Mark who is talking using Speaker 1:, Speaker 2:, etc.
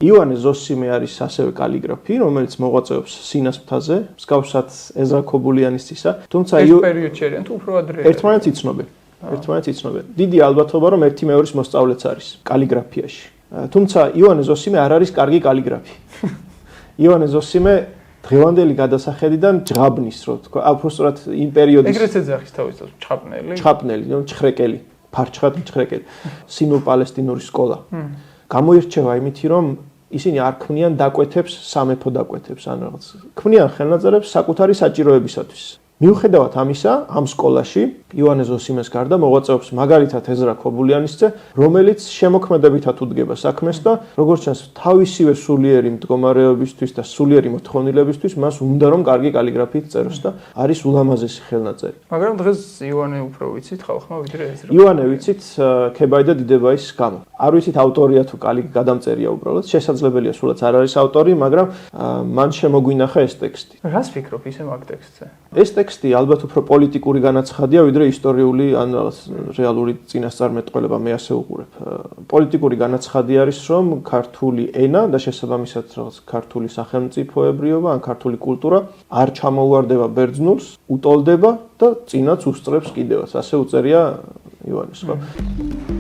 Speaker 1: ივანე ზოსიმე არის ასევე კალიგრაფი, რომელიც მოღვაწეობს სინას მთაზე, მსგავსად ეზრა ქობულიანისთვისა, თუმცა
Speaker 2: ეს პერიოდში არიან თუ უფრო ადრე?
Speaker 1: ერთმანეთს იცნობენ. დიდი ალბათობა რომ ერთი მეორის მოსწავლეც არის კალიგრაფიაში. თუმცა ივანე ზოსიმე არ არის კარგი კალიგრაფი. ივანე ზოსიმე დღევანდელი გადასახედიდან ჯღაბნის, რო თქვა, უბრალოდ იმ პერიოდის
Speaker 2: ეგრეთ ეძახის თავისთავად
Speaker 1: ჩხაპნელი, ჩხრეკელი, ფარჩხად ჩხრეკელი, სინო-პალესტინური სკოლა. გამოირჩევა იმით, რომ ისინი არ ქმნიან დაკვეთებს, სამეფო დაკვეთებს, ან რაღაც. ქმნიან ხელნაწერებს საკუთარი საჭიროებისათვის. მიუხედავად ამისა, ამ სკოლაში ივანე ზოსიმეს გარდა მოღვაწეობს მაგალითად ეზრა ქობულიანისძე, რომელიც შემოქმედებითად უდგება საქმეს და როგორც ჩანს, თავისივე სულიერი მდგომარეობისთვის და სულიერი მოთხოვნილებისთვის მას უნდა რომ კარგი კალიგრაფიით წეროს და არის ულამაზესი ხელნაწერი.
Speaker 2: მაგრამ დღეს ივანე უფრო ვიცით ხალხმა ვიდრე ეზრა.
Speaker 1: ივანე ვიცით ქებაი და დიდებაის გამო. არ ვიცით ავტორია თუ გადამწერია უბრალოდ, შესაძლებელია სულაც არ არის ავტორი, მაგრამ მან შემოგვინახა ეს ტექსტი.
Speaker 2: რას ფიქრობ ისე მაგ ტექსტზე?
Speaker 1: ეს ტექსტი ალბათ უფრო პოლიტიკური განაცხადია, ვიდრე ისტორიული ან რაღაც რეალური წინასწარმეტყველება, მე ასე უყურებ. პოლიტიკური განაცხადი არის, რომ ქართული ენა და შესაბამისად რაღაც ქართული სახელმწიფოებრიობა ან ქართული კულტურა არ ჩამოუვარდება ბერძნულს, უტოლდება და წინაც უსწრებს კიდევაც. ასე უწერია ივანეს, ხო?